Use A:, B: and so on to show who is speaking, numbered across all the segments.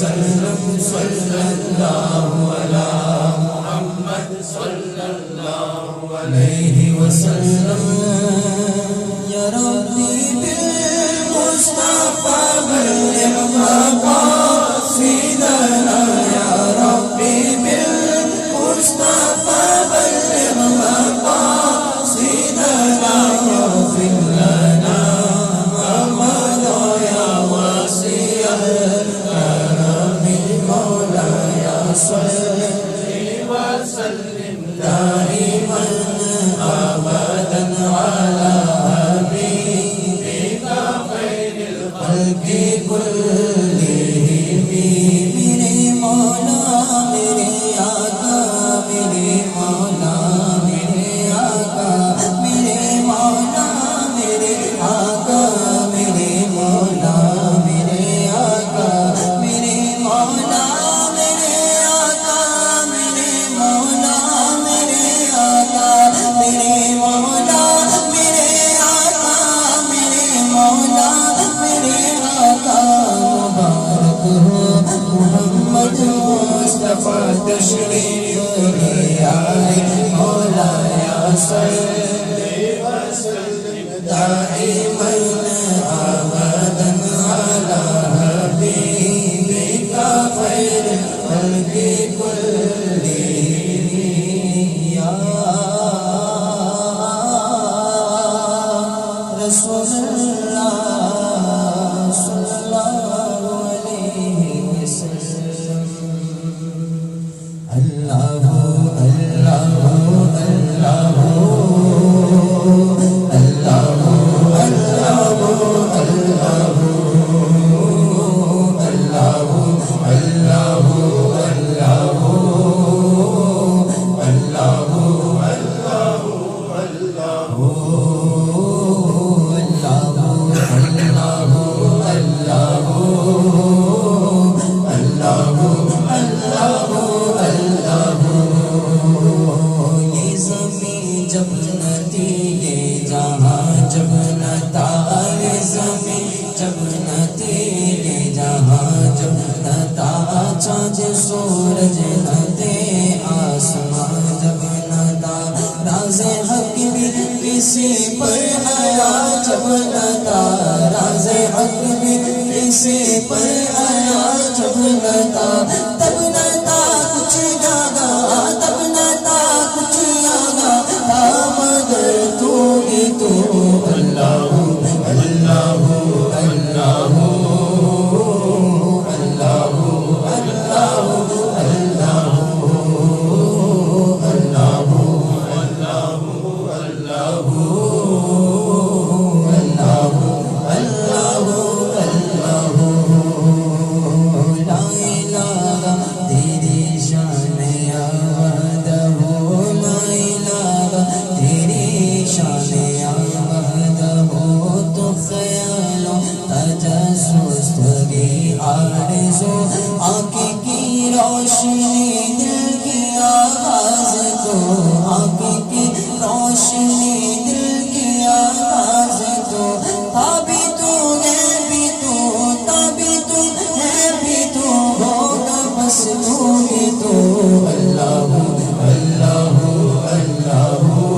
A: وسلم صلی اللہ علی محمد صلی اللہ علیہ وسلم یا ربی بالمصطفیٰ بلغ مقاصدنا یا ربی بالمصطفیٰ بلغ مقاصدنا واغفر لنا ما مضى یا واسع الكرم مولاي صل وسلم دائما ابدا على حبيبك خير الخلق كلهم میرے مولا میرے آقا میرے مولا میرے آقا میرے مولا میرے آقا میرے مولا میرے آقا میرے مولا میرے آقا میرے مولا میرے آقا میرے مولا میرے آقا میرے مولا میرے آقا مبارک ہو محمد مصطفیٰ تشریف لے آئے مولایا صلی وسلم دائما ابدا على حبیبک خیر الخلق كلهم یا رسول اللہ صلی اللہ علیہ وسلم اللہ اللہ اللہ یہ زمین جب نہ تھی یہ جہاں جب نہ تھا یہ زمین جب نہ تھی یہ جہاں جب نہ تھا چاند سورج نہ تھے آسمان جب نہ تھا راز حق بھی کسی پر آیا جب نہ تھا راز حق بھی کسی پر آیا جب نہ تھا تب نہ تھا کچھ جاگا تب نہ تھا کچھ آگا تھا مگر تو ہی تو اللہ اللہ اللہ اللہ اللہ آنکھ کی روشنی دل کی آواز تو آنکھ کی روشنی دل کی آواز تو تابی تو ہے بھی تو تابی تو ہے بھی تو ہوگا بس تو ہی تو اللہ اللہ اللہ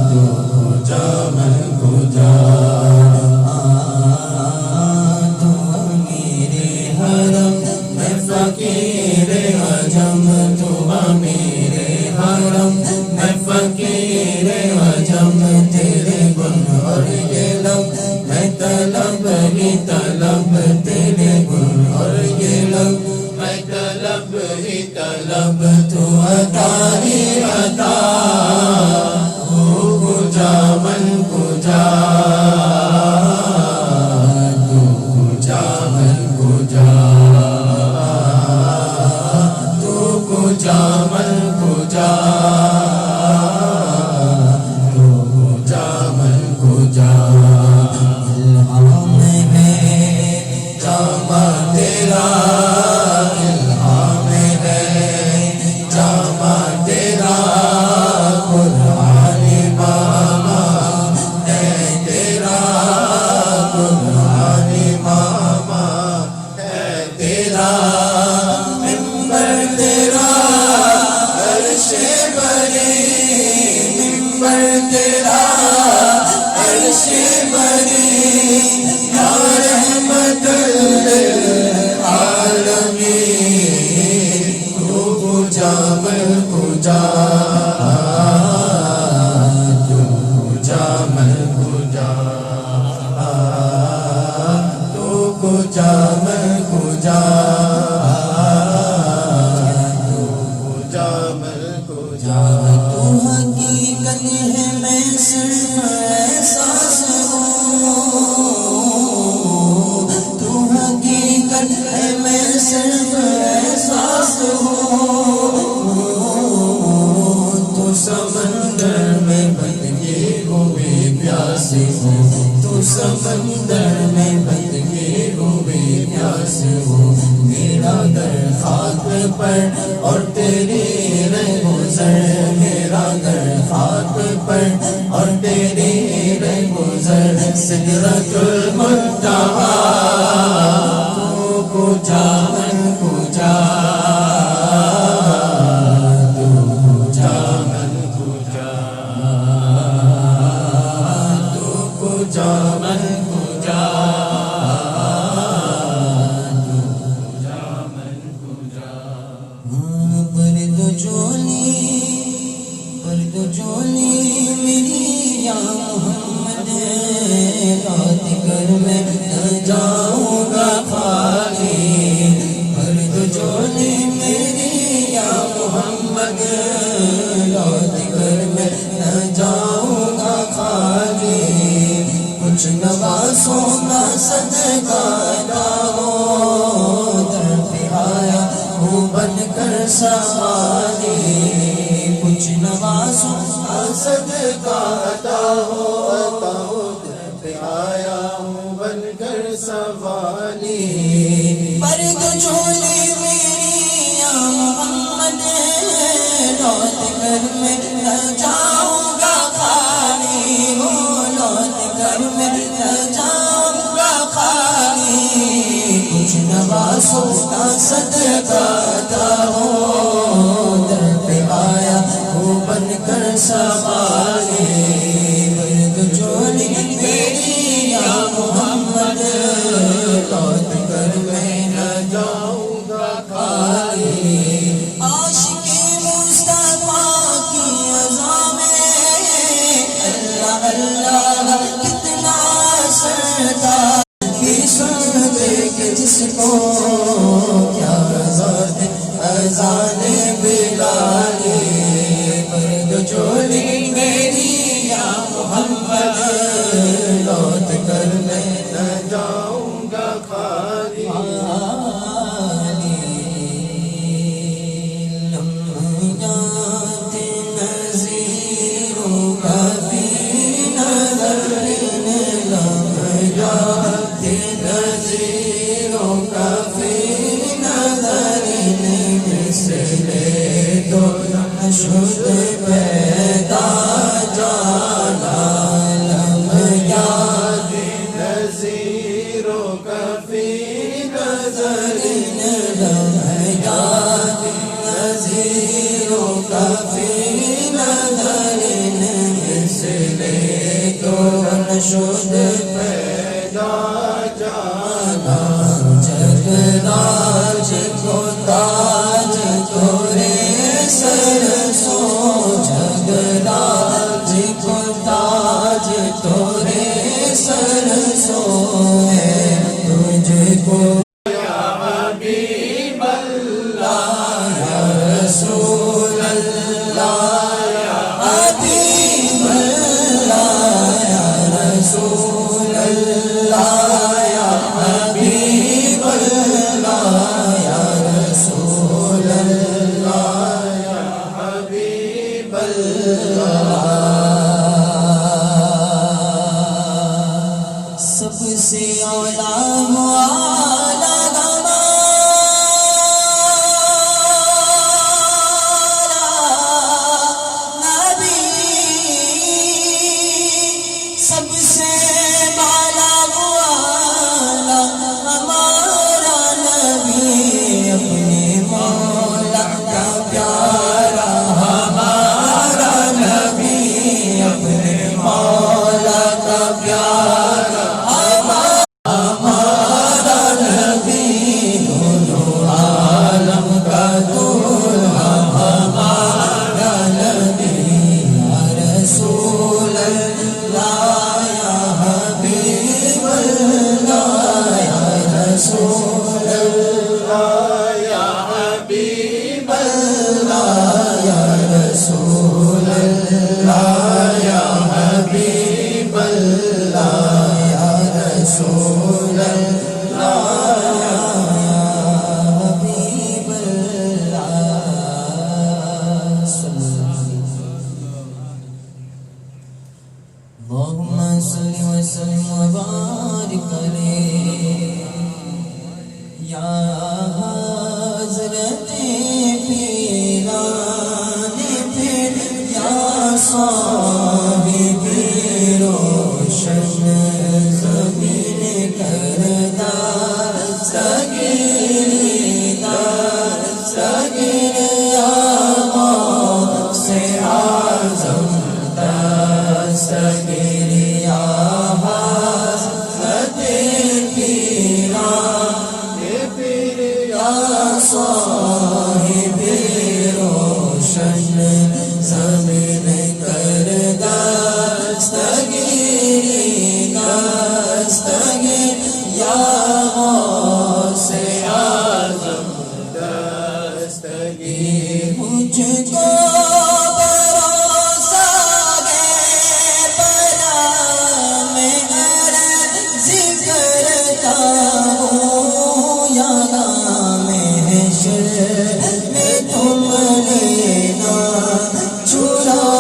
A: تو کجا من کجا تو میرے حرم میں فقیر عجم تو میرے حرم میں فقیر عجم تیرے گن اور یہ لب میں طلب ہی طلب تیرے گن اور یہ لب میں طلب ہی طلب تو عطا ہی عطا تو کجا من کجا تو کجا من کجا تو کجا من کجا تو کجا من کجا الہام ہے جامع تیرا الہام ہے جامع تیرا قرآن ماما ہے تیرا قرآن ماما ہے تیرا منبر تیرا عرش بری منبر تیرا عرش بری یا رحمت للعالمین تو کجا من کجا تو کجا من کجا تو کجا من کجا تو کجا من کجا تو حقیقت ہے میں صرف احساس ہوں تو حقیقت ہے میں صرف احساس ہوں تو سمندر میں بندگی ہوئے پیاس ہوں تو سمندر میں بندگی ہوئے پیاس ہوں میرا در خاک پر اور تیری رہ گزر میرا در خاک پر اور تیری رہ گزر سدرۃ المنتہا تو کجا من کجا تو کجا من کجا تو کجا من کجا تو کجا من کجا پر تو جولی میری یا محمد رات کر میں نہ جاؤں گا خالی پر تو جولی میری یا محمد رات کر میں نہ جاؤں گا خالی کچھ نوازوں کا صدقہ ہو در پہ آیا ہوں بن کر سوالی کچھ نوازوں کا صدقہ عطا ہو در پہ آیا ہوں بن کر سوالی پر تو جھولی میری یا محمد لوٹ کر میں نہ جاؤں گا خالی ہو لوٹ کر میں نہ جاؤں گا خالی کچھ نوازوں کا صدقہ عطا ہو در پہ آیا ہوں بن کر سوالی برد جولی میری یا محمد لوٹ کر میں نہ جاؤں گا خالی عاشق مصطفیٰ کی عزا میں اللہ اللہ کتنا سرتا کی سنتے کہ جس کو کیا رضا اذان بلالی برد جولی میری یا محمد لوٹ کر میں نہ جاؤں گا خالی لمحات نظیروں کا فی نظر لمحات نظیروں کا فی نظر تو شد پیدا جانا لمحات نظیروں کا فی نظر لمحات نظیروں کا فی نظر مثل تو شد پیدا جانا جگراج کو تاج تورے سر سو جگراج کو تاج تورے سر سو ہے تجھ کو یا حبیب اللہ یا رسول اللہ یا حبیب اللہ یا رسول اللہ یا حبیب اللہ یا رسول اللہ یا حبیب اللہ سب سے اولا ہمارا نبی سب سے بالا والا ہمارا نبی اپنے مولا کا پیارا ہمارا نبی اپنے مولا کا پیارا ہمارا نبی دونوں عالم کا دولہا ہمارا نبی یا رسول اللہ یا حبیب اللہ یا رسول اللہ یا حبیب اللہ یا رسول اللہ یا حبیب اللہ یا رسول اللہ یا حبیب اللہ صلی اللہ علیہ وسلم اللہم صلی وسلم وبارک علیہ یا حضرت پیران پیر یا صاحب روشن زمین کردار سگیر یا غوث اعظم دستگیر یا حضرت پیران پیر یا صاحب روشن زمین کردار دستگیر یا غوث اعظم دستگیر مجھ کو میں تم لینا چرا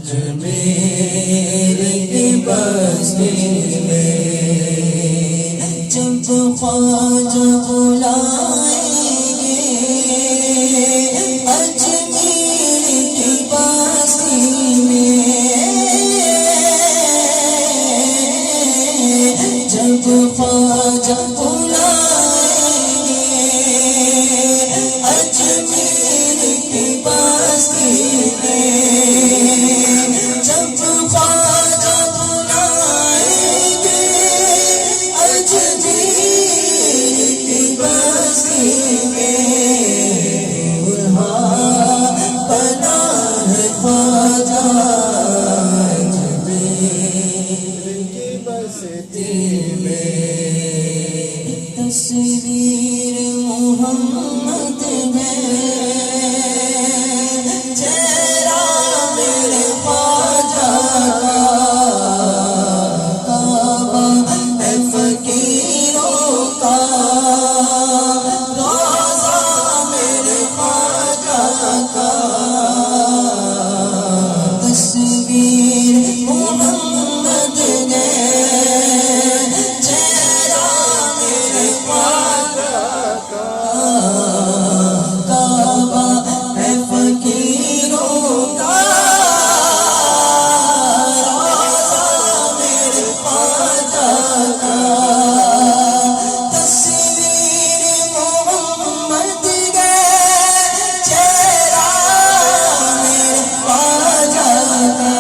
A: اجمیر کی بستی میں جب خواجہ بلائیں گے اجمیر کی بستی میں جب خواجہ بلائیں گے اجمیر کی بستی میں جب خواجہ بلائیں گے اجمیر کی بستی میں وہاں پناہ خواجہ اجمیر کی بستی میں تصویر محمد ہے چہرہ میرے خواجہ کا کعبہ ہے فقیروں کا روضہ میرے خواجہ کا تصویر محمد ہے چہرہ میرے خواجہ کا کعبہ ہے فقیروں کا روضہ میرے خواجہ کا تصویر محمد ہے چہرہ میرے خواجہ کا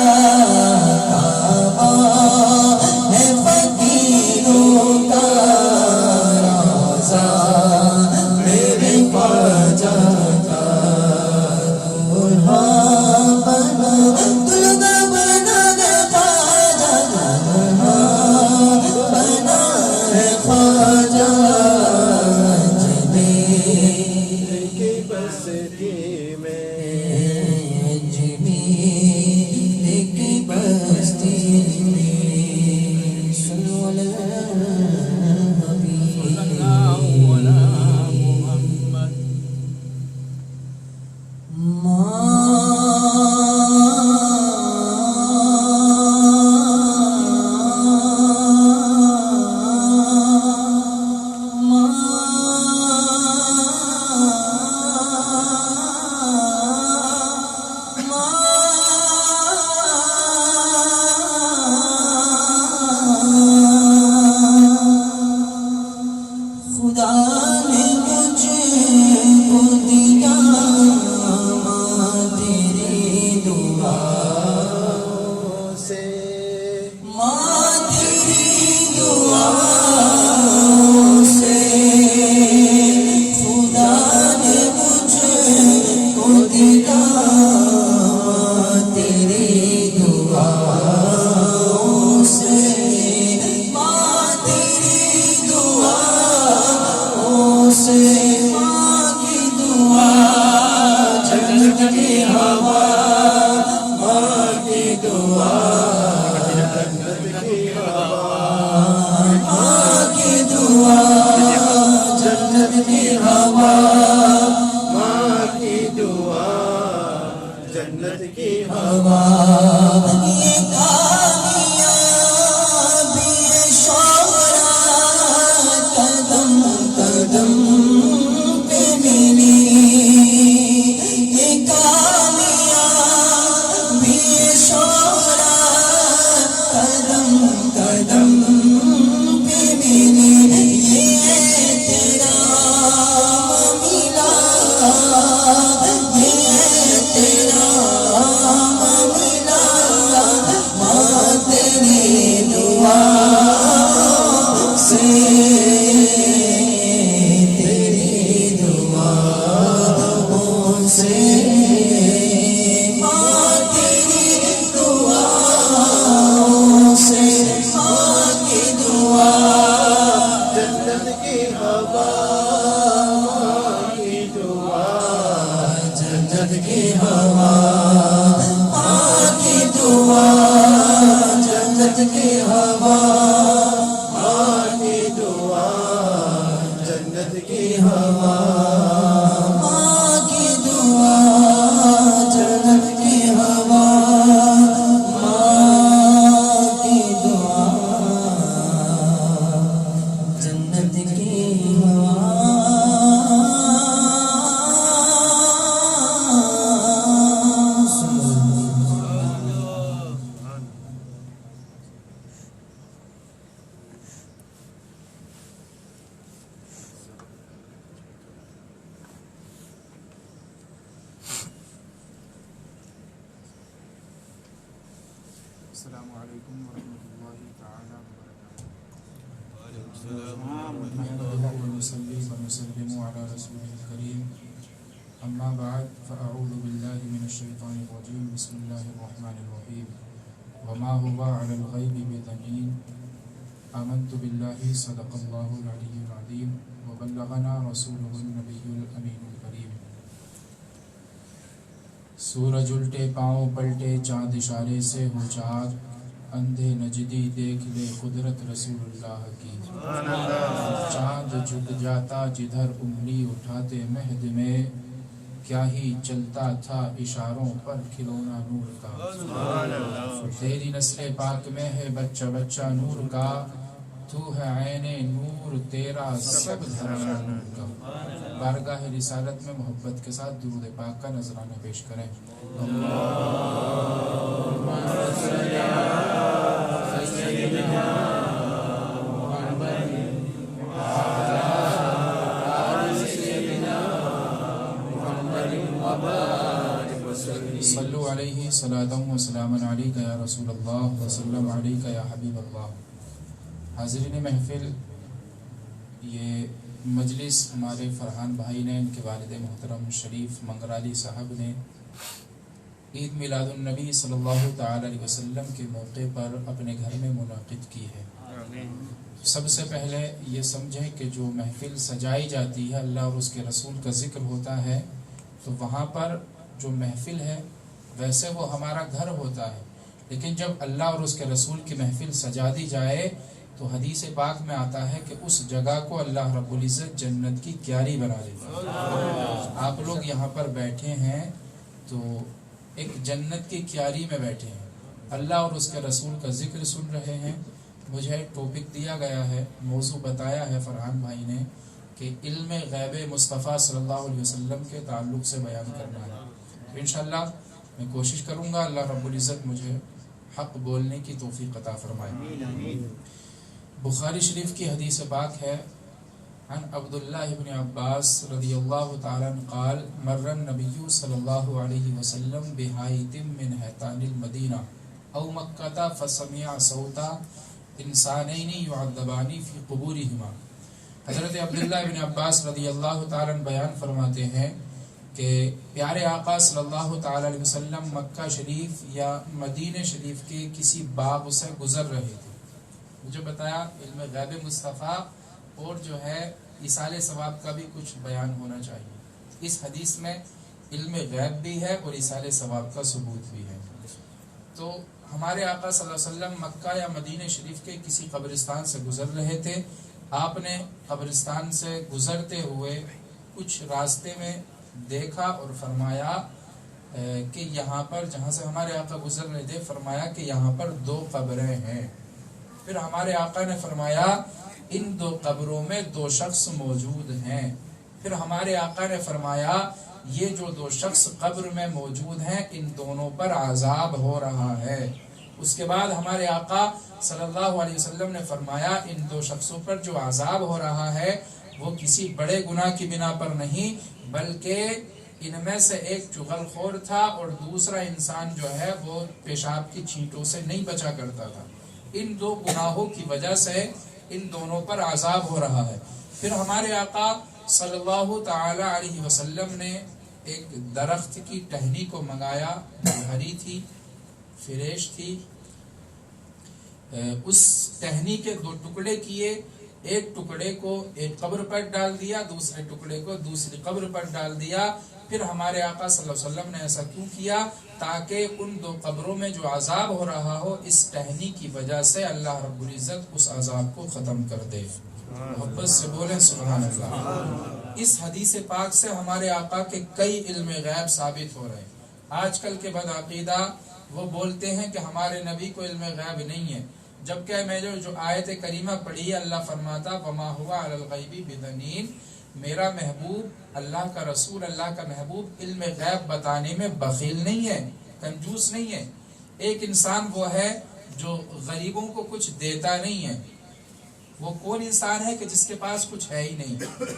A: کعبہ ہے فقیروں کا روضہ میرے خواجہ کا دلہا بنا دلہا بنا ہے خواجہ دلہا بنا ہے خواجہ اجمیر کی بستی میں اجمیر کی بستی میں صلو علی الحبیب خدا نے مجھ کو دیا ماں تیری دعاؤں سے ماں تیری دعاؤں سے خدا نے مجھ کو دیا ماں تیری دعاؤں سے ماں تیری دعاؤں سے ماں کی دعا جنت کی ہوا ماں کی دعا جنت کی ہوا ماں کی دعا جنت کی ہوا ماں کی دعا جنت کی ہوا یہ کامیابی شعرا قدم قدم پہ ملی یہ کامیابی شعرا قدم قدم پہ ملی یہ تیرا ملا یہ تیرا ملا ماں تیری دعا سے تیری دعاؤں سے ماں تیری دعا
B: السلام علیکم ورحمۃ اللہ تعالی وبرکاتہ. ونصلي ونسلم على رسوله الكريم. أما بعد فأعوذ بالله من الشيطان الرجيم. بسم الله الرحمن الرحيم. وما هو على الغيب بضنين. آمنت بالله صدق الله العلي العظيم وبلغنا رسوله النبي الأمين الكريم. سورج الٹے پاؤں پلٹے چاند اشارے سے ہو چار، اندھے نجدی دیکھ لے قدرت رسول اللہ کی. چاند جھک جاتا جدھر انگلی اٹھاتے مہد میں، کیا ہی چلتا تھا اشاروں پر کھلونا نور کا. تیری نسل پاک میں ہے بچہ بچہ نور کا، تو ہے عین نور تیرا سب دھرانا نور کا. بارگاہ رسالت میں محبت کے ساتھ درود پاک کا نذرانہ پیش کریں. صلو علیہ صلاۃ و سلام علیک یا رسول اللہ وسلم علیک یا حبیب اللہ. حاضرین محفل، یہ مجلس ہمارے فرحان بھائی نے، ان کے والد محترم شریف منگرالی صاحب نے عید میلاد النبی صلی اللہ تعالی علیہ وسلم کے موقع پر اپنے گھر میں منعقد کی ہے. سب سے پہلے یہ سمجھیں کہ جو محفل سجائی جاتی ہے، اللہ اور اس کے رسول کا ذکر ہوتا ہے، تو وہاں پر جو محفل ہے ویسے وہ ہمارا گھر ہوتا ہے، لیکن جب اللہ اور اس کے رسول کی محفل سجا دی جائے تو حدیث پاک میں آتا ہے کہ اس جگہ کو اللہ رب العزت جنت کی کیاری بنا دیتا ہے. آپ لوگ یہاں پر بیٹھے ہیں تو ایک جنت کی کیاری میں بیٹھے ہیں، اللہ اور اس کے رسول کا ذکر سن رہے ہیں. مجھے ٹاپک دیا گیا ہے، موضوع بتایا ہے فرحان بھائی نے کہ علم غیب مصطفیٰ صلی اللہ علیہ وسلم کے تعلق سے بیان کرنا ہے. انشاءاللہ میں کوشش کروں گا، اللہ رب العزت مجھے حق بولنے کی توفیق عطا فرمائے. بخاری شریف کی حدیث پاک ہے، عن عبداللہ بن عباس رضی اللہ تعالی عنہ قال مر النبی صلی اللہ علیہ وسلم بحائط من حیطان المدینہ او مکہ فسمع صوتا انسانین یعذبان فی قبورہما. حضرت عبداللہ بن عباس رضی اللہ تعالی عنہ بیان فرماتے ہیں کہ پیارے آقا صلی اللہ تعالی علیہ وسلم مکہ شریف یا مدینہ شریف کے کسی باغ سے گزر رہے تھے. مجھے بتایا علم غیب مصطفیٰ اور جو ہے ایصال ثواب کا بھی کچھ بیان ہونا چاہیے. اس حدیث میں علم غیب بھی ہے اور ایصال ثواب کا ثبوت بھی ہے. تو ہمارے آقا صلی اللہ علیہ وسلم مکہ یا مدینہ شریف کے کسی قبرستان سے گزر رہے تھے. آپ نے قبرستان سے گزرتے ہوئے کچھ راستے میں دیکھا اور فرمایا کہ یہاں پر جہاں سے ہمارے آقا گزر رہے تھے، فرمایا کہ یہاں پر 2 قبریں ہیں. پھر ہمارے آقا نے فرمایا ان 2 قبروں میں 2 شخص موجود ہیں. پھر ہمارے آقا نے فرمایا یہ جو 2 شخص قبر میں موجود ہیں ان دونوں پر عذاب ہو رہا ہے. اس کے بعد ہمارے آقا صلی اللہ علیہ وسلم نے فرمایا ان 2 شخصوں پر جو عذاب ہو رہا ہے وہ کسی بڑے گناہ کی بنا پر نہیں، بلکہ ان میں سے ایک چغل خور تھا اور دوسرا انسان جو ہے وہ پیشاب کی چھینٹوں سے نہیں بچا کرتا تھا. ان 2 گناہوں کی وجہ سے ان دونوں پر عذاب ہو رہا ہے. پھر ہمارے آقا صلی اللہ تعالی علیہ وسلم نے ایک درخت کی ٹہنی کو منگایا، ہری تھی، فریش تھی. اس ٹہنی کے 2 ٹکڑے کیے، ایک ٹکڑے کو ایک قبر پر ڈال دیا، دوسرے ٹکڑے کو دوسری قبر پر ڈال دیا. پھر ہمارے آقا صلی اللہ علیہ وسلم نے ایسا کیوں کیا؟ تاکہ ان 2 قبروں میں جو عذاب ہو رہا ہو اس ٹہنی کی وجہ سے اللہ رب العزت اس عذاب کو ختم کر دے. محبت سے بولیں سبحان اللہ. اس حدیث پاک سے ہمارے آقا کے کئی علم غیب ثابت ہو رہے ہیں. آج کل کے بدعقیدہ وہ بولتے ہیں کہ ہمارے نبی کو علم غیب نہیں ہے، جبکہ میں جو آیت کریمہ پڑھی اللہ فرماتا وما ہوا علی الغیب بضنین، میرا محبوب اللہ کا رسول اللہ کا محبوب علم غیب بتانے میں بخیل نہیں ہے، کنجوس نہیں ہے. ایک انسان وہ ہے جو غریبوں کو کچھ دیتا نہیں ہے. وہ کون انسان ہے کہ جس کے پاس کچھ ہے ہی نہیں،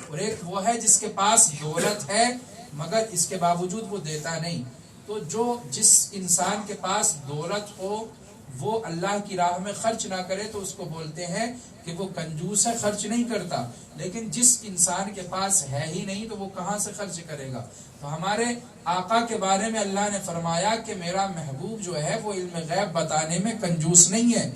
B: اور ایک وہ ہے جس کے پاس دولت ہے مگر اس کے باوجود وہ دیتا نہیں. تو جو جس انسان کے پاس دولت ہو وہ اللہ کی راہ میں خرچ نہ کرے تو اس کو بولتے ہیں کہ وہ کنجوس ہے، خرچ نہیں کرتا. لیکن جس انسان کے پاس ہے ہی نہیں تو وہ کہاں سے خرچ کرے گا؟ تو ہمارے آقا کے بارے میں اللہ نے فرمایا کہ میرا محبوب جو ہے وہ علم غیب بتانے میں کنجوس نہیں ہے.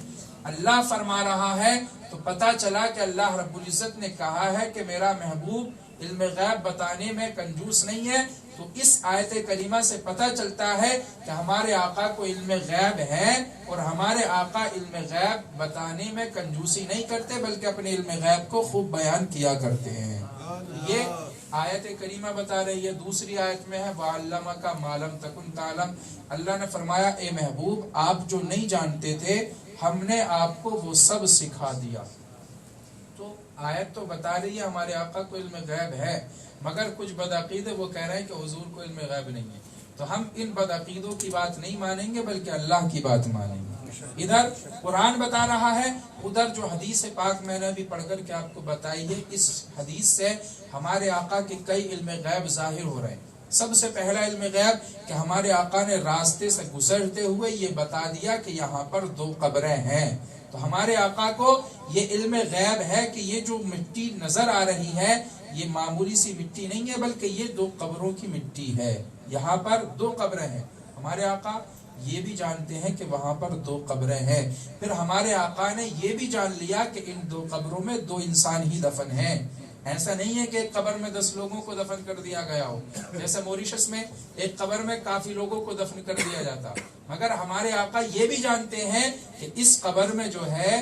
B: اللہ فرما رہا ہے تو پتہ چلا کہ اللہ رب العزت نے کہا ہے کہ میرا محبوب علم غیب بتانے میں کنجوس نہیں ہے. تو اس آیت کریمہ سے پتہ چلتا ہے کہ ہمارے آقا کو علم غیب ہے اور ہمارے آقا علم غیب بتانے میں کنجوسی نہیں کرتے بلکہ اپنے علم غیب کو خوب بیان کیا کرتے ہیں. یہ آیت کریمہ بتا رہی ہے. دوسری آیت میں ہے وَعَلَّمَكَ مَا لَمْ تَكُنْ تَعْلَمْ. اللہ نے فرمایا اے محبوب آپ جو نہیں جانتے تھے ہم نے آپ کو وہ سب سکھا دیا. تو آیت تو بتا رہی ہے ہمارے آقا کو علم غیب ہے، مگر کچھ بدعقیدے وہ کہہ رہے ہیں کہ حضور کو علم غیب نہیں ہے. تو ہم ان بدعقیدوں کی بات نہیں مانیں گے بلکہ اللہ کی بات مانیں گے. ادھر قرآن بتا رہا ہے، ادھر جو حدیث پاک میں نے بھی پڑھ کر کے آپ کو بتائی ہے، اس حدیث سے ہمارے آقا کے کئی علم غیب ظاہر ہو رہے ہیں. سب سے پہلا علم غیب کہ ہمارے آقا نے راستے سے گزرتے ہوئے یہ بتا دیا کہ یہاں پر 2 قبریں ہیں. تو ہمارے آقا کو یہ علم غیب ہے کہ یہ جو مٹی نظر آ رہی ہے یہ معمولی سی مٹی نہیں ہے بلکہ یہ 2 قبروں کی مٹی ہے. یہاں پر 2 قبریں ہیں. ہمارے آقا یہ بھی جانتے ہیں کہ وہاں پر 2 قبریں ہیں. پھر ہمارے آقا نے یہ بھی جان لیا کہ ان 2 قبروں میں 2 انسان ہی دفن ہیں. ایسا نہیں ہے کہ ایک قبر میں 10 لوگوں کو دفن کر دیا گیا ہو، جیسے موریشس میں ایک قبر میں کافی لوگوں کو دفن کر دیا جاتا. مگر ہمارے آقا یہ بھی جانتے ہیں کہ اس قبر میں جو ہے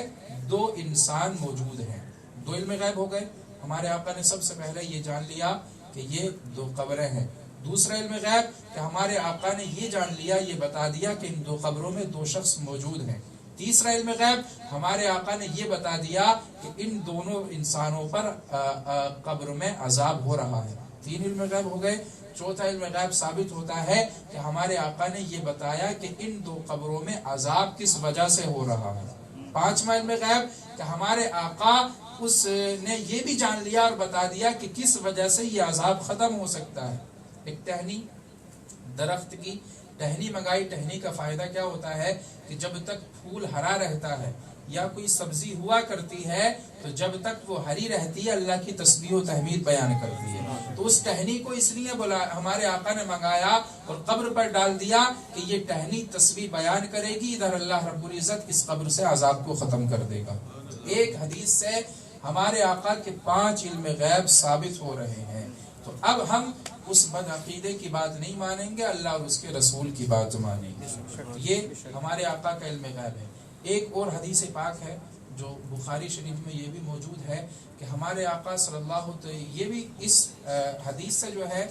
B: 2 انسان موجود ہیں. 2 علم غیب ہو گئے. ہمارے آقا نے سب سے پہلے یہ جان لیا کہ یہ 2 قبریں ہیں. دوسرا علم غیب کہ ہمارے آقا نے یہ جان لیا، یہ بتا دیا کہ ان 2 قبروں میں 2 شخص موجود ہیں. تیسرا علم غیب ہمارے آقا نے یہ بتا دیا کہ ان دونوں انسانوں پر قبر میں عذاب ہو رہا ہے. 3 علم غیب ہو گئے. چوتھا علم غیب ثابت ہوتا ہے کہ ہمارے آقا نے یہ بتایا کہ ان 2 قبروں میں عذاب کس وجہ سے ہو رہا ہے. 5واں علم غیب کہ ہمارے آقا اس نے یہ بھی جان لیا اور بتا دیا کہ کس وجہ سے یہ عذاب ختم ہو سکتا ہے. ایک ٹہنی، درخت کی ٹہنی منگائی. ٹہنی کا فائدہ کیا ہوتا ہے کہ جب تک پھول ہرا رہتا ہے یا کوئی سبزی ہوا کرتی ہے تو جب تک وہ ہری رہتی ہے اللہ کی تسبیح و تحمید بیان کرتی ہے. تو اس ٹہنی کو اس لیے ہمارے آقا نے منگایا اور قبر پر ڈال دیا کہ یہ ٹہنی تسبیح بیان کرے گی، ادھر اللہ رب العزت اس قبر سے عذاب کو ختم کر دے گا. ایک حدیث سے ہمارے آقا کے 5 علم غیب ثابت ہو رہے ہیں. تو اب ہم اس بدعقیدے کی بات نہیں مانیں گے، اللہ اور اس کے رسول کی بات مانیں گے. یہ ہمارے آقا کا علم غیب ہے. ایک اور حدیث پاک ہے جو بخاری شریف میں یہ بھی موجود ہے کہ ہمارے آقا صلی اللہ علیہ وسلم، یہ بھی اس حدیث سے جو ہے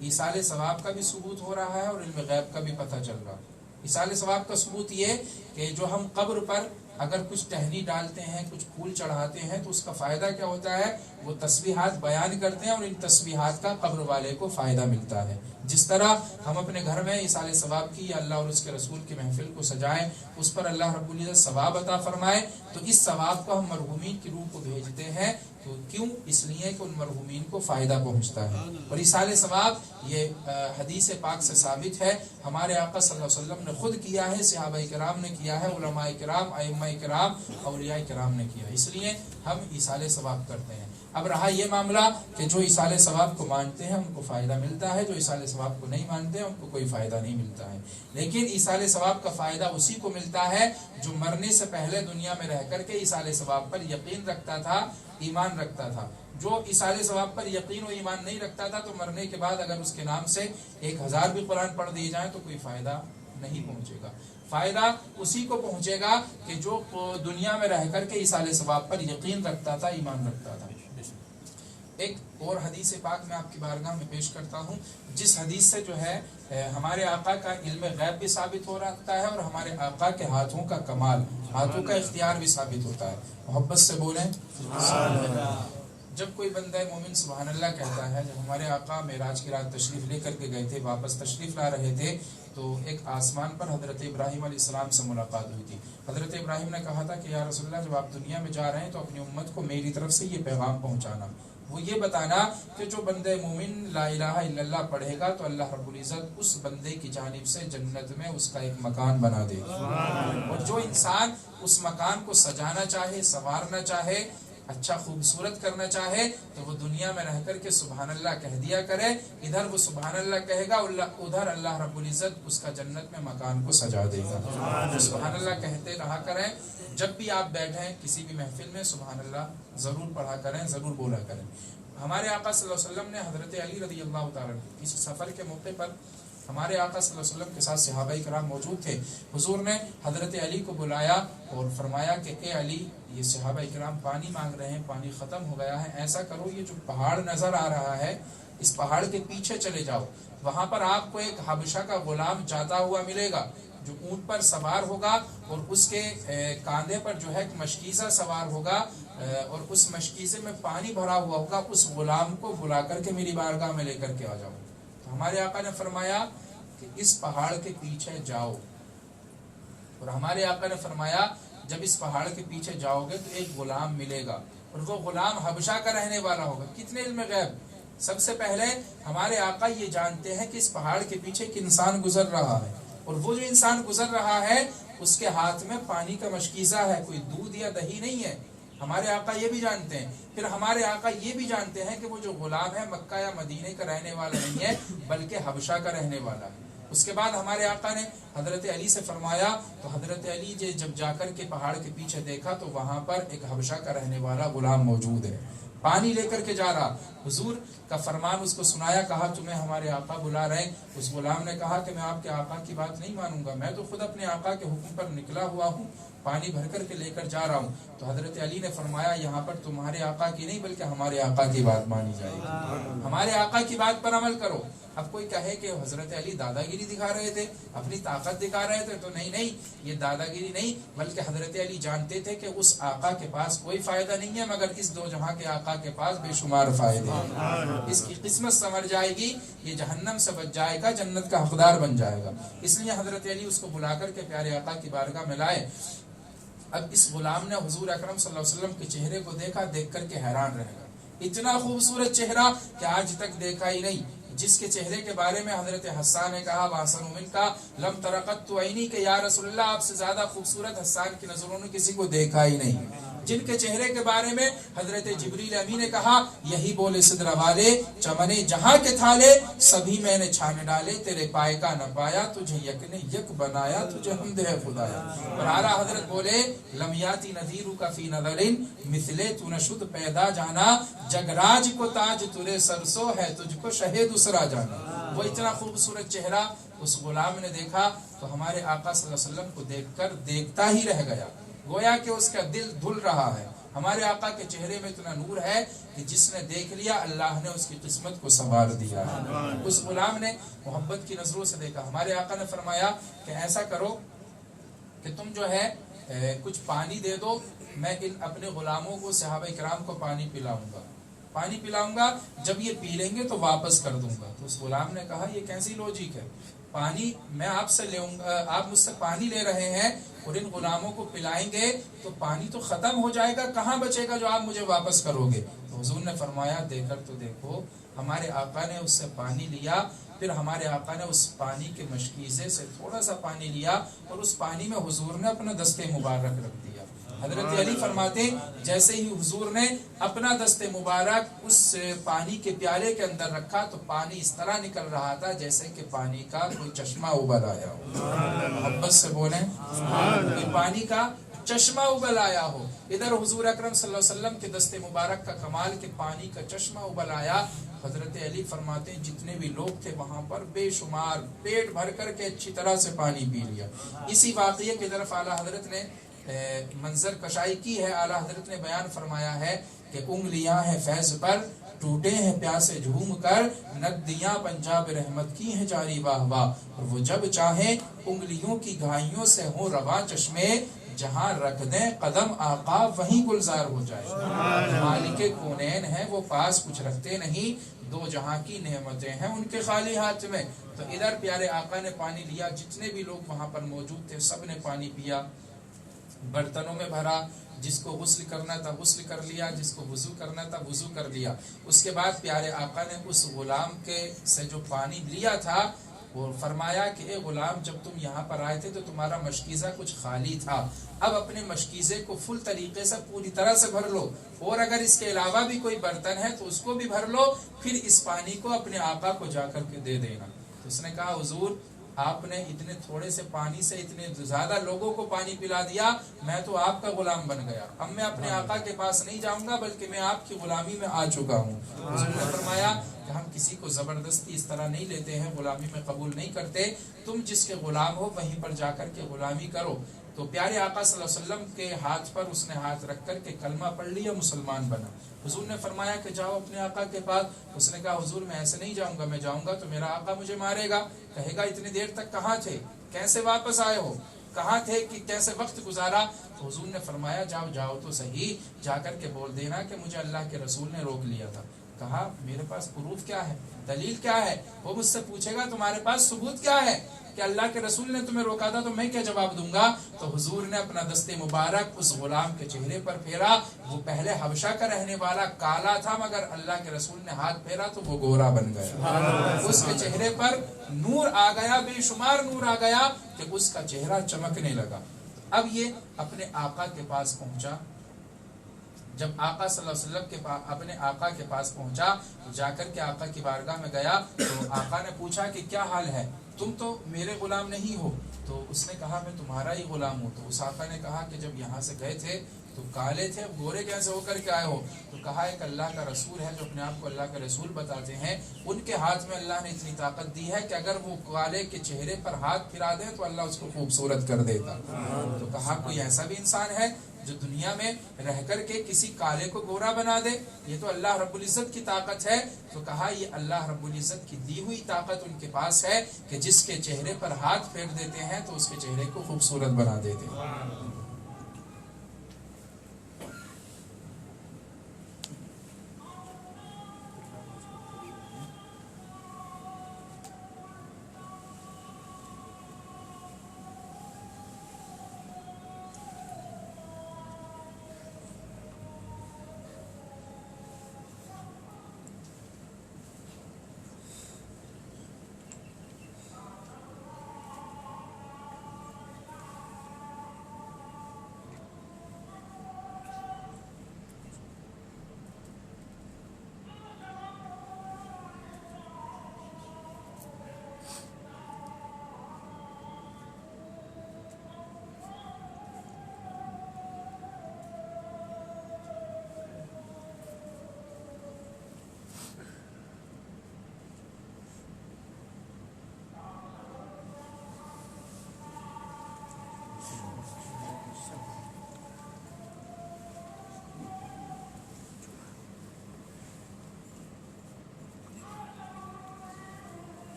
B: ایصال ثواب کا بھی ثبوت ہو رہا ہے اور علم غیب کا بھی پتہ چل رہا ہے. ایصال ثواب کا ثبوت یہ کہ جو ہم قبر پر اگر کچھ ٹہنی ڈالتے ہیں، کچھ پھول چڑھاتے ہیں تو اس کا فائدہ کیا ہوتا ہے؟ وہ تسبیحات بیان کرتے ہیں اور ان تسبیحات کا قبر والے کو فائدہ ملتا ہے. جس طرح ہم اپنے گھر میں ایصال ثواب کی یا اللہ اور اس کے رسول کی محفل کو سجائیں، اس پر اللہ رب العزت ثواب عطا فرمائے، تو اس ثواب کو ہم مرحومین کی روح کو بھیجتے ہیں. تو کیوں؟ اس لیے کہ ان مرحومین کو فائدہ پہنچتا ہے. اور ایصال ثواب یہ حدیث پاک سے ثابت ہے. ہمارے آقا صلی اللہ علیہ وسلم نے خود کیا ہے، صحابہ کرام نے کیا ہے، علماء کرام، ائمہ کرام، اولیاء کرام نے کیا. اس لیے ہم ایصال ثواب کرتے ہیں. اب رہا یہ معاملہ کہ جو ایصال ثواب کو مانتے ہیں ان کو فائدہ ملتا ہے، جو ایصال ثواب کو نہیں مانتے ہیں ان کو کوئی فائدہ نہیں ملتا ہے. لیکن ایصال ثواب کا فائدہ اسی کو ملتا ہے جو مرنے سے پہلے دنیا میں رہ کر کے ایصال ثواب پر یقین رکھتا تھا، ایمان رکھتا تھا. جو ایصال ثواب پر یقین و ایمان نہیں رکھتا تھا تو مرنے کے بعد اگر اس کے نام سے 1000 بھی قرآن پڑھ دیے جائیں تو کوئی فائدہ نہیں پہنچے گا. فائدہ اسی کو پہنچے گا کہ جو دنیا میں رہ کر کے ایصال ثواب پر یقین رکھتا تھا، ایمان رکھتا تھا. ایک اور حدیث پاک میں آپ کی بارگاہ میں پیش کرتا ہوں جس حدیث سے جو ہے ہمارے آقا کا علم غیب بھی ثابت ہو رہتا ہے اور ہمارے آقا کے ہاتھوں کا کمال، ہاتھوں کا اختیار بھی ثابت ہوتا ہے. محبت سے بولیں سبحان اللہ. جب کوئی بندہ مومن سبحان اللہ کہتا ہے، جب ہمارے آقا معراج کی رات تشریف لے کر کے گئے تھے، واپس تشریف لا رہے تھے تو ایک آسمان پر حضرت ابراہیم علیہ السلام سے ملاقات ہوئی تھی. حضرت ابراہیم نے کہا تھا کہ یا رسول اللہ جب آپ دنیا میں جا رہے ہیں تو اپنی امت کو میری طرف سے یہ پیغام پہنچانا. وہ یہ بتانا کہ جو بندے مومن لا الہ الا اللہ پڑھے گا تو اللہ رب العزت اس بندے کی جانب سے جنت میں اس کا ایک مکان بنا دے گا، اور جو انسان اس مکان کو سجانا چاہے، سنوارنا چاہے، اچھا خوبصورت کرنا چاہے تو وہ دنیا میں رہ کر کے سبحان اللہ کہہ دیا کرے، ادھر وہ سبحان اللہ کہے گا، ادھر اللہ رب العزت اس کا جنت میں مکان کو سجا دے گا۔ سبحان اللہ کہتے رہا کریں، جب بھی آپ بیٹھیں کسی بھی محفل میں سبحان اللہ ضرور پڑھا کریں، ضرور بولا کریں۔ ہمارے آقا صلی اللہ علیہ وسلم نے حضرت علی رضی اللہ تعالیٰ کسی سفر کے موقع پر ہمارے آقا صلی اللہ علیہ وسلم کے ساتھ صحابہ کرام موجود تھے، حضور نے حضرت علی کو بلایا اور فرمایا کہ اے علی، یہ صحابہ کرام پانی مانگ رہے ہیں، پانی ختم ہو گیا ہے، ایسا کرو یہ جو پہاڑ نظر آ رہا ہے اس پہاڑ کے پیچھے چلے جاؤ، وہاں پر آپ کو ایک حبشہ کا غلام جاتا ہوا ملے گا جو اونٹ پر سوار ہوگا، اور اس کے کاندھے پر جو ہے ایک مشکیزہ سوار ہوگا، اور اس مشکیزے میں پانی بھرا ہوا ہوگا، اس غلام کو بلا کر کے میری بارگاہ میں لے کر کے آ جاؤ۔ تو ہمارے آقا نے فرمایا کہ اس پہاڑ کے پیچھے جاؤ، اور ہمارے آقا نے فرمایا جب اس پہاڑ کے پیچھے جاؤ گے تو ایک غلام ملے گا، اور وہ غلام حبشہ کا رہنے والا ہوگا۔ کتنے علم غیب! سب سے پہلے ہمارے آقا یہ جانتے ہیں کہ اس پہاڑ کے پیچھے ایک انسان گزر رہا ہے، اور وہ جو انسان گزر رہا ہے اس کے ہاتھ میں پانی کا مشکیزہ ہے، کوئی دودھ یا دہی نہیں ہے۔ ہمارے آقا یہ بھی جانتے ہیں۔ پھر ہمارے آقا یہ بھی جانتے ہیں کہ وہ جو غلام ہے مکہ یا مدینے کا رہنے والا نہیں ہے بلکہ حبشہ کا رہنے والا ہے۔ اس کے بعد ہمارے آقا نے حضرت علی سے فرمایا، تو حضرت علی جب جا کر کے پہاڑ کے پیچھے دیکھا تو وہاں پر ایک حبشہ کا رہنے والا غلام موجود ہے، پانی لے کر کے جا رہا۔ حضور کا فرمان اس کو سنایا، کہا تمہیں ہمارے آقا بلا رہے ہیں۔ اس غلام نے کہا کہ میں آپ کے آقا کی بات نہیں مانوں گا، میں تو خود اپنے آقا کے حکم پر نکلا ہوا ہوں، پانی بھر کر کے لے کر جا رہا ہوں۔ تو حضرت علی نے فرمایا یہاں پر تمہارے آقا کی نہیں بلکہ ہمارے آقا کی بات مانی جائے گی، ہمارے آقا کی بات پر عمل کرو۔ اب کوئی کہے کہ حضرت علی دادا گیری دکھا رہے تھے، اپنی طاقت دکھا رہے تھے، تو نہیں، یہ دادا گیری نہیں، بلکہ حضرت علی جانتے تھے کہ اس آقا کے پاس کوئی فائدہ نہیں ہے مگر اس دو جہاں کے آقا کے پاس بے شمار فائدے ہیں، اس کی قسمت سنور جائے گی، یہ جہنم سے بچ جائے گا، جنت کا حقدار بن جائے گا۔ اس لیے حضرت علی اس کو بلا کر کے پیارے آقا کی بارگاہ میں لائے۔ اب اس غلام نے حضور اکرم صلی اللہ علیہ وسلم کے چہرے کو دیکھا، دیکھ کر کے حیران رہ گیا، اتنا خوبصورت چہرہ کہ آج تک دیکھا ہی نہیں، جس کے چہرے کے بارے میں حضرت حسان نے کہا وَحَسَنُ مِنْكَ لَمْ تَرَقَتُ عَيْنِي کہ یا رسول اللہ آپ سے زیادہ خوبصورت حسان کی نظروں نے کسی کو دیکھا ہی نہیں، جن کے چہرے کے بارے میں حضرت جبریل امین نے کہا یہی بولے صدر والے چمنے جہاں کے تھالے سبھی میں نے چھانے ڈالے، تیرے پائے کا نہ پایا، تجھے یک نے یک بنایا، تجھے حمد ہے خدایا۔ اور اعلیٰ حضرت بولے لم یاتی نذیرک فی نظر مثلے تو نشد پیدا جانا، جگراج کو تاج ترے سرسو ہے تجھ کو شہ دوسرا جانا۔ وہ اتنا خوبصورت چہرہ اس غلام نے دیکھا تو ہمارے آقا صلی اللہ علیہ وسلم کو دیکھ کر دیکھتا ہی رہ گیا، گویا کہ اس کا دل دھل رہا ہے۔ ہمارے آقا کے چہرے میں اتنا نور ہے کہ جس نے دیکھ لیا اللہ نے اس کی قسمت کو سنوار دیا ہے۔ اس غلام نے محبت کی نظروں سے دیکھا۔ ہمارے آقا نے فرمایا کہ ایسا کرو کہ تم جو ہے کچھ پانی دے دو، میں ان اپنے غلاموں کو صحابہ کرام کو پانی پلاؤں گا، جب یہ پی لیں گے تو واپس کر دوں گا۔ تو اس غلام نے کہا یہ کیسی لوجک ہے، پانی میں آپ سے لوں گا، آپ مجھ سے پانی لے رہے ہیں اور ان غلاموں کو پلائیں گے تو پانی تو ختم ہو جائے گا، کہاں بچے گا جو آپ مجھے واپس کرو گے؟ تو حضور نے فرمایا دے کر تو دیکھو۔ ہمارے آقا نے اس سے پانی لیا، پھر ہمارے آقا نے اس پانی کے مشکیزے سے تھوڑا سا پانی لیا اور اس پانی میں حضور نے اپنا دستے مبارک رکھ دیا۔ حضرت علی فرماتے جیسے ہی حضور نے اپنا دست مبارک اس پانی کے پیالے کے اندر رکھا تو پانی اس طرح نکل رہا تھا جیسے کہ پانی کا کوئی چشمہ ابل آیا ہو۔ محبت سے بولیں کوئی پانی کا چشمہ ابل آیا ہو۔ ادھر حضور اکرم صلی اللہ علیہ وسلم کے دست مبارک کا کمال کہ پانی کا چشمہ ابل آیا۔ حضرت علی فرماتے ہیں جتنے بھی لوگ تھے وہاں پر بے شمار پیٹ بھر کر کے اچھی طرح سے پانی پی لیا۔ اسی واقعے کی طرف اعلیٰ حضرت نے منظر کشائی کی ہے۔ اعلیٰ حضرت نے بیان فرمایا ہے کہ انگلیاں ہیں فیض پر ٹوٹے ہیں پیاسے جھوم کر، ندیاں پنجاب رحمت کی ہیں جاری واہ واہ، اور وہ جب چاہیں انگلیوں کی گھائیوں سے ہوں رواں چشمے، جہاں رکھ دیں قدم آقا وہیں گلزار ہو جائے۔ مالک کونین ہیں وہ پاس کچھ رکھتے نہیں، دو جہاں کی نعمتیں ہیں ان کے خالی ہاتھ میں۔ تو ادھر پیارے آقا نے پانی لیا، جتنے بھی لوگ وہاں پر موجود تھے سب نے پانی پیا۔ برتنوں میں بھرا، جس کو غسل کرنا تھا غسل کر لیا، جس کو وضو کرنا تھا وضو کر لیا۔ اس کے بعد پیارے آقا نے اس غلام کے سے جو پانی لیا تھا وہ فرمایا کہ اے غلام، جب تم یہاں پر آئے تھے تو تمہارا مشکیزہ کچھ خالی تھا، اب اپنے مشکیزے کو فل طریقے سے پوری طرح سے بھر لو، اور اگر اس کے علاوہ بھی کوئی برتن ہے تو اس کو بھی بھر لو، پھر اس پانی کو اپنے آقا کو جا کر کے دے دینا۔ تو اس نے کہا حضور آپ نے اتنے تھوڑے سے پانی سے اتنے زیادہ لوگوں کو پانی پلا دیا، میں تو آپ کا غلام بن گیا، اب میں اپنے آقا کے پاس نہیں جاؤں گا بلکہ میں آپ کی غلامی میں آ چکا ہوں۔ حضور نے فرمایا کہ ہم کسی کو زبردستی اس طرح نہیں لیتے ہیں، غلامی میں قبول نہیں کرتے، تم جس کے غلام ہو وہیں پر جا کر کے غلامی کرو۔ تو پیارے آقا صلی اللہ علیہ وسلم کے ہاتھ پر اس نے ہاتھ رکھ کر کے کلمہ پڑھ لیا، مسلمان بنا۔ حضور نے فرمایا کہ جاؤ اپنے آقا کے پاس۔ اس نے کہا حضور میں ایسے نہیں جاؤں گا، میں جاؤں گا تو میرا آقا مجھے مارے گا، کہے گا اتنی دیر تک کہاں تھے، کیسے واپس آئے ہو، کہاں تھے، کہ کیسے وقت گزارا۔ تو حضور نے فرمایا جاؤ تو صحیح، جا کر کے بول دینا کہ مجھے اللہ کے رسول نے روک لیا تھا۔ کہا میرے پاس پروف کیا ہے، دلیل کیا ہے؟ وہ مجھ سے پوچھے گا تمہارے پاس ثبوت کیا ہے کہ اللہ کے رسول نے تمہیں روکا تھا، تو میں کیا جواب دوں گا؟ تو حضور نے اپنا دست مبارک اس غلام کے چہرے پر پھیرا، وہ پہلے حبشہ کا رہنے والا کالا تھا، مگر اللہ کے رسول نے ہاتھ پھیرا تو وہ گورا بن گیا، اس کے چہرے پر نور آ گیا، بے شمار نور آ گیا کہ اس کا چہرہ چمکنے لگا۔ اب یہ اپنے آقا کے پاس پہنچا، جب آقا صلی اللہ علیہ وسلم کے پاس اپنے آقا کے پاس پہنچا، جا کر کے آقا کی بارگاہ میں گیا تو آقا نے پوچھا کہ کیا حال ہے، تم تو میرے غلام نہیں ہو۔ تو اس نے کہا میں تمہارا ہی غلام ہوں۔ تو اس آقا نے کہا کہ جب یہاں سے گئے تھے تو کالے تھے، اب گورے کیسے ہو کر کے آئے ہو؟ تو کہا ایک اللہ کا رسول ہے جو اپنے آپ کو اللہ کا رسول بتاتے ہیں، ان کے ہاتھ میں اللہ نے اتنی طاقت دی ہے کہ اگر وہ کالے کے چہرے پر ہاتھ پھرا دیں تو اللہ اس کو خوبصورت کر دیتا۔ تو کہا کوئی ایسا بھی انسان ہے جو دنیا میں رہ کر کے کسی کالے کو گورا بنا دے؟ یہ تو اللہ رب العزت کی طاقت ہے۔ تو کہا یہ اللہ رب العزت کی دی ہوئی طاقت ان کے پاس ہے کہ جس کے چہرے پر ہاتھ پھیر دیتے ہیں تو اس کے چہرے کو خوبصورت بنا دیتے ہیں۔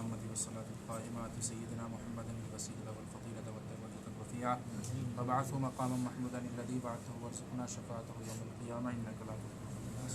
B: محمد والصلاة القائمة آت سيدنا محمد الوسيلة والفضيلة والدرجة الرفيعة وابعثه مقاما محمودا الذي بعثه وارزقنا شفاعته يوم القيامة إنك لا تخلف الميعاد.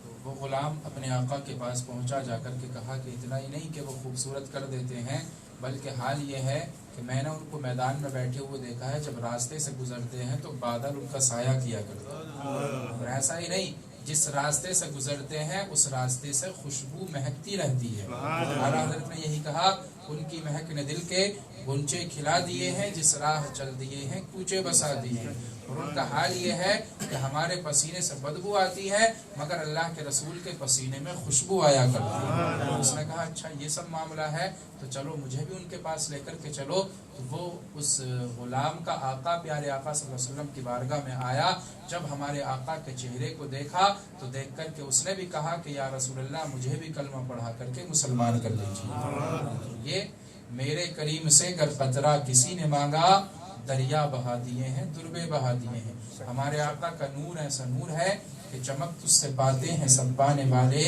B: تو وہ غلام اپنے آقا کے پاس پہنچا، جا کر کے کہا کہ اتنا ہی نہیں کہ وہ خوبصورت کر دیتے ہیں، بلکہ حال یہ ہے کہ میں نے ان کو میدان میں بیٹھے ہوئے دیکھا ہے، جب راستے سے گزرتے ہیں تو بادل ان کا سایہ کیا کرتے ہیں، اور ایسا ہی نہیں، جس راستے سے گزرتے ہیں اس راستے سے خوشبو مہکتی رہتی ہے. اعلیٰ حضرت نے یہی کہا، ان کی مہک نے دل کے گنچے کھلا دیے ہیں، جس راہ چل دیے ہیں کوچے بسا دیے ہیں. اور ان کا حال یہ ہے کہ ہمارے پسینے سے بدبو آتی ہے مگر اللہ کے رسول کے پسینے میں خوشبو آیا کرتی ہے. اس نے کہا اچھا یہ سب معاملہ ہے تو چلو مجھے بھی ان کے پاس لے کر کے چلو. تو وہ اس غلام کا آقا، پیارے آقا صلی اللہ علیہ وسلم کی بارگاہ میں آیا. جب ہمارے آقا کے چہرے کو دیکھا تو دیکھ کر کے اس نے بھی کہا کہ یا رسول اللہ مجھے بھی کلمہ پڑھا کر کے مسلمان کر لیجیے. یہ میرے کریم سے گر قطرہ کسی نے مانگا، دریا بہا دیے ہیں، دربے بہا دیے ہیں. ہمارے آقا کا نور ایسا نور ہے کہ چمک تجھ سے پاتے ہیں سب پانے والے،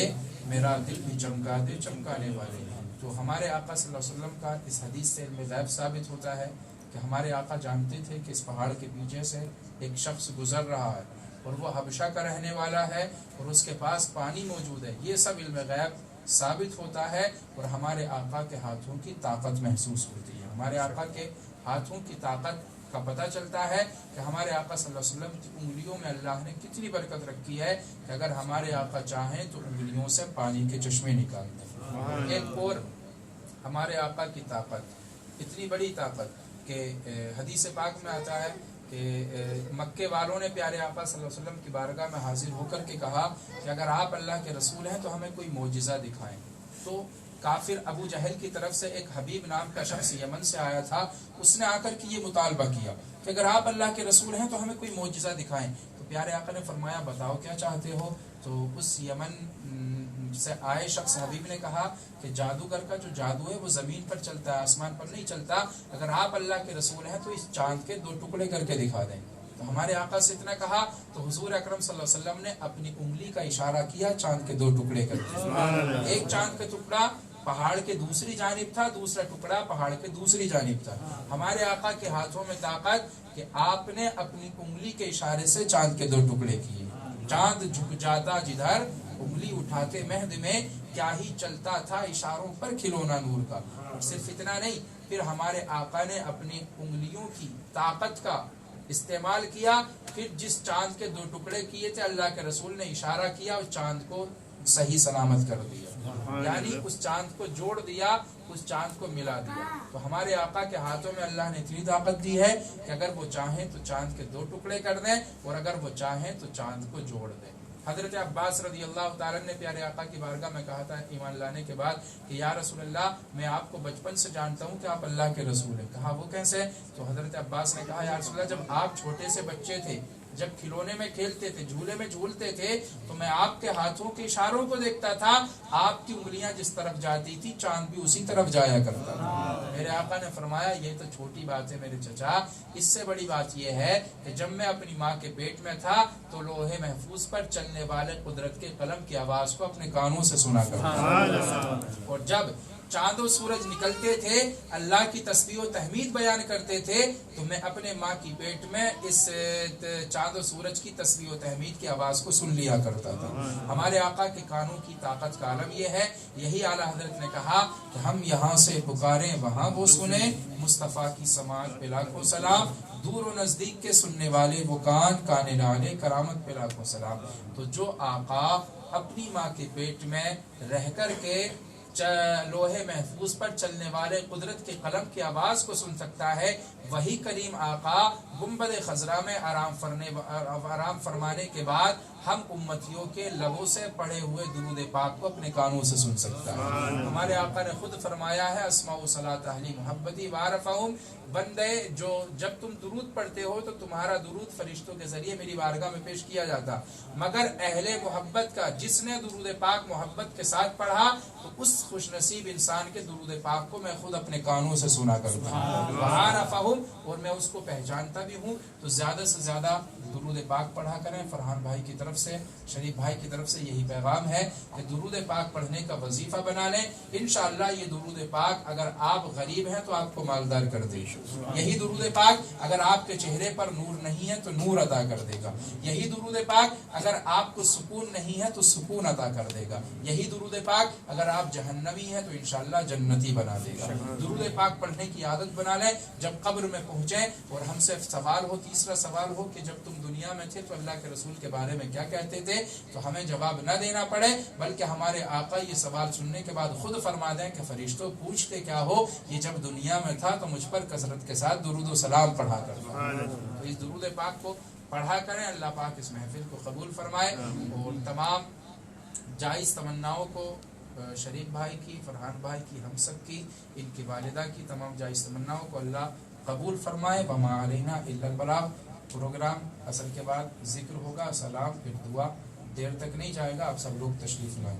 B: میرا دل بھی چمکا دے چمکانے والے. تو ہمارے آقا صلی اللہ علیہ وسلم کا اس حدیث سے علم غیب ثابت ہوتا ہے کہ ہمارے آقا جانتے تھے کہ اس پہاڑ کے پیچھے سے ایک شخص گزر رہا ہے اور وہ حبشہ کا رہنے والا ہے اور اس کے پاس پانی موجود ہے. یہ سب علم غیب ثابت ہوتا ہے اور ہمارے آقا کے ہاتھوں کی طاقت محسوس ہوتی ہے. ہمارے آقا کے ہاتھوں کی طاقت کا پتہ چلتا ہے کہ ہمارے آقا صلی اللہ علیہ وسلم کی انگلیوں میں اللہ نے کتنی برکت رکھی ہے کہ اگر ہمارے آقا چاہیں تو انگلیوں سے پانی کے چشمے نکالتے ہیں. ایک اور ہمارے آقا کی طاقت، اتنی بڑی طاقت کہ حدیث پاک میں آتا ہے کہ مکے والوں نے پیارے آقا صلی اللہ علیہ وسلم کی بارگاہ میں حاضر ہو کر کے کہا کہ اگر آپ اللہ کے رسول ہیں تو ہمیں کوئی معجزہ دکھائیں. تو کافر ابو جہل کی طرف سے ایک حبیب نام کا شخص یمن سے آیا تھا، اس نے آ کر کے یہ مطالبہ کیا کہ اگر آپ اللہ کے رسول ہیں تو ہمیں کوئی معجزہ دکھائیں. تو پیارے آقا نے فرمایا بتاؤ کیا چاہتے ہو. تو اس یمن سے آئے شخص حبیب نے کہا کہ جادوگر کا جو جادو ہے وہ زمین پر چلتا ہے، آسمان پر نہیں چلتا. اگر آپ اللہ کے رسول ہیں تو اس چاند کے 2 ٹکڑے کر کے دکھا دیں. تو ہمارے آقا سے اتنا کہا تو حضور اکرم صلی اللہ علیہ وسلم نے اپنی انگلی کا اشارہ کیا، چاند کے 2 ٹکڑے کر کے. ایک چاند کا ٹکڑا پہاڑ کے دوسری جانب تھا، دوسرا ٹکڑا پہاڑ کے دوسری جانب تھا. ہمارے آقا کے ہاتھوں میں طاقت کہ آپ نے اپنی انگلی کے اشارے سے چاند کے 2 ٹکڑے کیے. چاند جھک جاتا جدھر، انگلی اٹھاتے مہد میں، کیا ہی چلتا تھا اشاروں پر کھلونا نور کا. صرف اتنا نہیں، پھر ہمارے آقا نے اپنی انگلیوں کی طاقت کا استعمال کیا. پھر جس چاند کے 2 ٹکڑے کیے تھے اللہ کے رسول نے اشارہ کیا اور چاند کو صحیح سلامت کر دیا، یعنی اس چاند کو جوڑ دیا، اس چاند کو ملا دیا. تو ہمارے آقا کے ہاتھوں میں اللہ نے اتنی طاقت دی ہے کہ اگر وہ چاہیں تو چاند کے 2 ٹکڑے کر دیں اور اگر وہ چاہیں تو چاند کو جوڑ دیں. حضرت عباس رضی اللہ تعالیٰ نے پیارے آقا کی بارگاہ میں کہا تھا ایمان لانے کے بعد کہ یا رسول اللہ میں آپ کو بچپن سے جانتا ہوں کہ آپ اللہ کے رسول ہیں. کہا وہ کیسے؟ تو حضرت عباس نے کہا یا رسول اللہ جب آپ چھوٹے سے بچے تھے، جب کھلونے میں کھیلتے تھے، جھولے میں جھولتے تھے تو میں آپ کے ہاتھوں کے اشاروں کو دیکھتا تھا، آپ کی انگلیاں جس طرف جاتی تھی چاند بھی اسی طرف جایا کرتا تھا. میرے آقا نے فرمایا یہ تو چھوٹی بات ہے میرے چچا، اس سے بڑی بات یہ ہے کہ جب میں اپنی ماں کے پیٹ میں تھا تو لوہے محفوظ پر چلنے والے قدرت کے قلم کی آواز کو اپنے کانوں سے سنا کرتا تھا. اور جب چاند و سورج نکلتے تھے اللہ کی تسبیح و تحمید بیان کرتے تھے تو میں اپنے ماں کی پیٹ میں اس چاند و سورج کی تسبیح و تحمید کی آواز کو سن لیا کرتا تھا. ہمارے آقا کے کانوں کی طاقت کا عالم یہ ہے. یہی اعلیٰ حضرت نے کہا کہ ہم یہاں سے پکاریں وہاں وہ سنیں، مصطفیٰ کی سماعت پہ لاکھوں سلام، دور و نزدیک کے سننے والے وہ کان کانے ڈالے، کرامت پہ لاکھوں سلام. تو جو آقا اپنی ماں کے پیٹ میں رہ کر کے لوہے محفوظ پر چلنے والے قدرت کے قلم کی آواز کو سن سکتا ہے، وہی کریم آقا گنبد خضرا میں آرام فرمانے کے بعد ہم امتیوں کے لبوں سے پڑھے ہوئے درود پاک کو اپنے کانوں سے سن سکتا ہے. ہمارے آقا نے خود فرمایا ہے اسماء صلاۃ اہلی محبتی وعرفہم، بندے جو جب تم درود پڑھتے ہو تو تمہارا درود فرشتوں کے ذریعے میری بارگاہ میں پیش کیا جاتا، مگر اہل محبت کا جس نے درود پاک محبت کے ساتھ پڑھا تو اس خوش نصیب انسان کے درود پاک کو میں خود اپنے کانوں سے سنا کرتا ہوں، وعرفہم، اور میں اس کو پہچانتا بھی ہوں. تو زیادہ سے زیادہ درود پاک پڑھا کریں. فرحان بھائی کی طرف طرف سے شریف بھائی کی طرف سے یہی پیغام ہے کہ درود پاک پڑھنے کا وظیفہ بنا لیں. انشاءاللہ یہ درود پاک اگر آپ غریب ہیں تو آپ کو مالدار کر دے گا. یہی درود پاک اگر آپ کے چہرے پر نور نہیں ہے تو نور عطا کر دے گا. یہی درود پاک اگر آپ کو سکون نہیں ہے تو سکون عطا کر دے گا. یہی درود پاک اگر آپ جہنمی ہیں تو انشاءاللہ جنتی بنا دے گا. درود پاک پڑھنے کی عادت بنا لیں. جب قبر میں پہنچیں اور ہم سے سوال ہو، تیسرا سوال ہو کہ جب تم دنیا میں تھے تو اللہ کے رسول کے بارے میں کیا کہتے تھے، تو ہمیں جواب نہ دینا پڑے بلکہ ہمارے آقا یہ سوال سننے کے بعد خود فرما دیں کہ فرشتوں پوچھتے کیا ہو، یہ جب دنیا میں تھا تو مجھ پر کثرت کے ساتھ درود و سلام پڑھا کرتا. تو اس درود پاک کو پڑھا کریں. اللہ پاک اس محفل کو قبول فرمائے اور تمام جائز تمناؤں کو شریف بھائی کی، فرحان بھائی کی، ہم سب کی، ان کی والدہ کی تمام جائز تمناؤں کو اللہ قبول فرمائے. وما علینا الا البلاغ. پروگرام اصل کے بعد ذکر ہوگا، سلام، پھر دعا. دیر تک نہیں جائے گا، آپ سب لوگ تشریف لائیں.